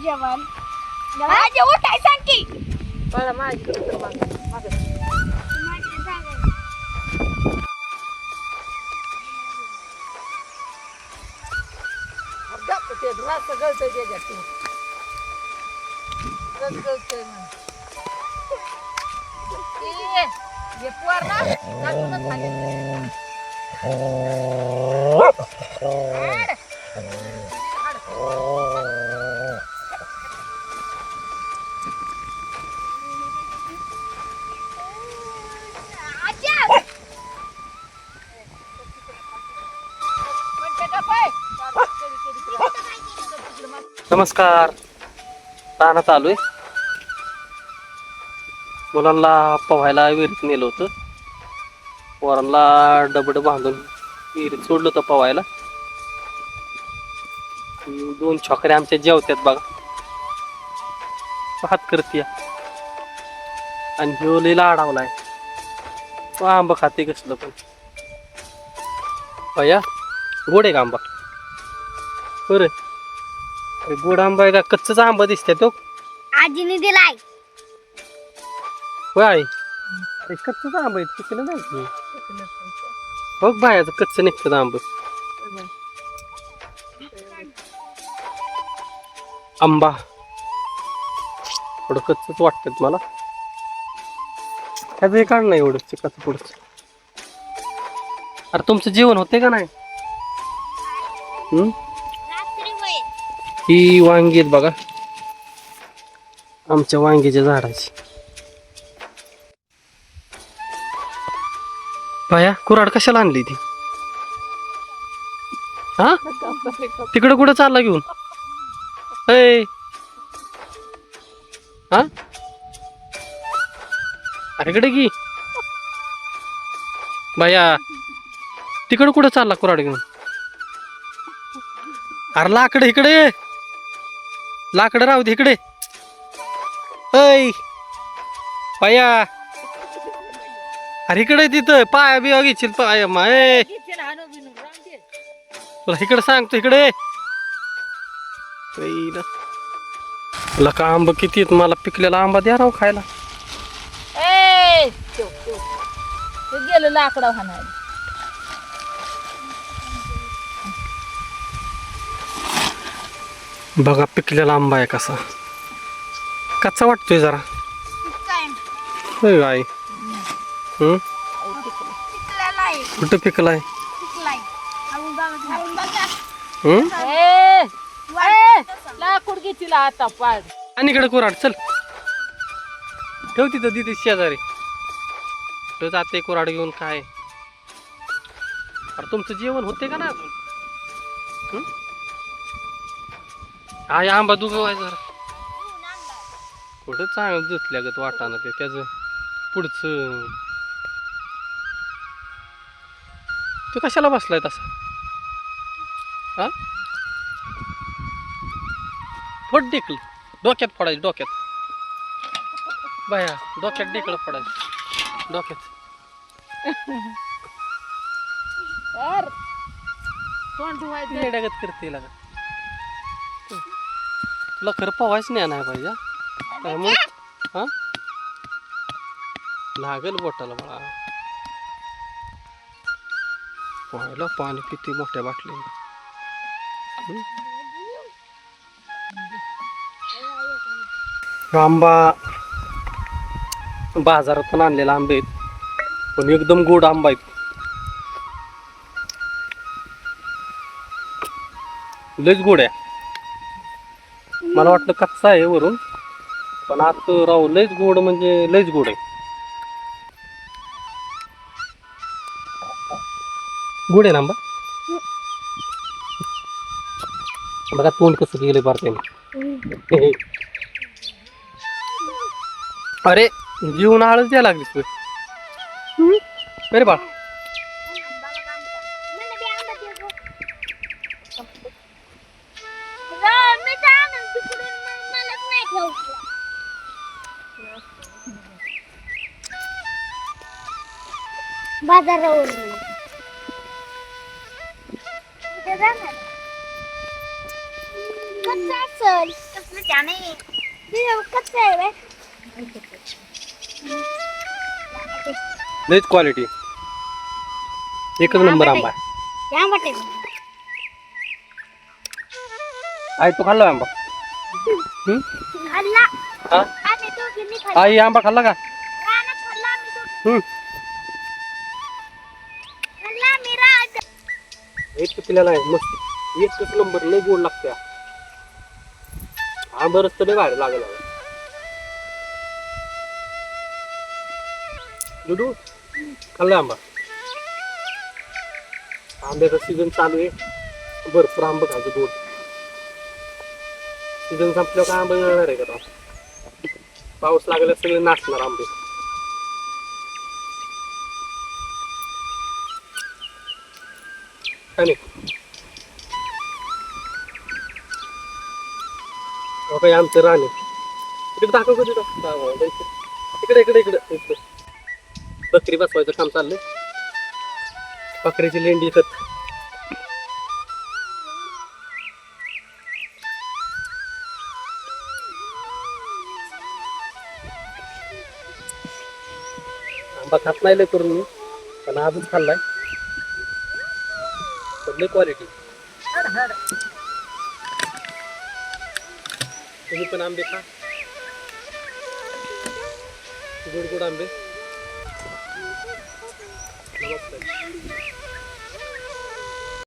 जेवण जेवण काय सांग की मला माझ्याकडे मागं. ते रस गळतंय त्याच्यात रस गळतंय म्हण हे पोर ना काढूनच खाली. नमस्कार. रानात आलोय. मुलांना पोहायला विहिरीत नेलं होतं. पोरांना डबड बांधून विहिरीत सोडलं होतं पोहायला. 2 छोकरे आमच्या जेवत्यात बघा. हात करते आणि ह्यो लय लाडावलाय. तो आंबा खाते कसलं पण. भैया गोड आहे का आंबा? बरं गोड आंबा आहे का कच्चाच आंबा दिसतोय तो? आजीने दिलाय. होय आई कच्चाच आंबा आहे पिकलं नाही की. बघ बायाचं कच्च निघतं आंब. आंबा थोडं कच्चच वाटतात मला. त्याचं काढ नाही एवढं चिकाचं पुढचं. अरे तुमचं जेवण होते का नाही? ही वांगी आहेत बघा आमच्या वांगीच्या झाडाची. बाया कुऱ्हाड कशाला आणली ती? हा तिकडं कुठं चालला घेऊन? ऐ हा अरे इकडे की बाया तिकडं कुठं चालला कुऱ्हाड घेऊन? अरे लाकडं इकडे लाकडं राहू दे इकडे. ऐ बाया अरे इकडे तिथं पाया बिया घेशील पाया माय. तुला इकडे सांगतो इकडे. तुला का आंबा किती आहेत? मला पिकलेला आंबा द्या राव खायला. गेलं लाकडं हाणायला. बघा पिकलेला आंबा आहे कसा. कच्चा वाटतोय जरा. होय गाय. कुठं पिकलाय? लाकूड घेतील आता पाड. आणि इकडे कुऱ्हाड चल ठेव तिथं दिदी शेजारी. तो जाते कुऱ्हाड घेऊन काय. अरे तुमचं जेवण होते का ना अजून? हा आंबा दुगवाय जरा. कुठं चांगलं दुसल्या गत वाटाणं ते त्याचं पुढचं. तू कशाला बसलाय तसा? हा फोड ढेकल डोक्यात पडायचं डोक्यात. बाया डोक्यात ढेकलं पडायचं डोक्यात. तोंड धुवायचं येड्यागत करते लागा. तुला खरं पवायच नाही पाहिजे मग. हा लागल बोटाला बाळा. पोहायला पाणी किती मोठ्या बाटली. आंबा बाजारातून आणलेला आंबे आहेत पण एकदम गोड आंबा आहेत. लयच गोड आहे. मला वाटलं कच्चा आहे वरून पण आत राव लयच गोड म्हणजे लयच गोड आहे. गोड आहे ना आंबा. बघा तोंड कसं गेलं बारकाईने. अरे जीवन आळच द्यायला लागली तू. अरे बा बाजारावर कच्चा असेल कसलं छान आहे कच्चा आहे बे. लयच क्वालिटी एकच नंबर आंबा आहे. या वाटे आई तू खाल्ला आंबा खाल्ला हा आम्ही दोघींनी खाल्ला आई आंबा खाल्ला का रानात खाल्ला आम्ही दोघी खाल्ला आम्ही रानात. एक पिल्याला आहे मस्त एकच नंबर लय गोड लागते आंबा रस्ता लय भारी लागला दुडू खाल्ला आंबा आंब्याचा सीझन चालू आहे भरपूर आंबा खायचं गोड सीझन संपल्यावर काय आंबा मिळणार आहे का आता? पाऊस लागला सगळे नाचणार आंबे काय नाही काही आमचं राणे तिकडे दाखव कधी इकडे इकडे इकडे इकडे बकरी बसवायचं काम चाललंय बकरीची लेंडी खत आंबा खात नाही लय करून मी पण आजच खाल्लाय लय क्वालिटी तुम्ही पण आंबे खा गोड गोड आंबे नमस्कार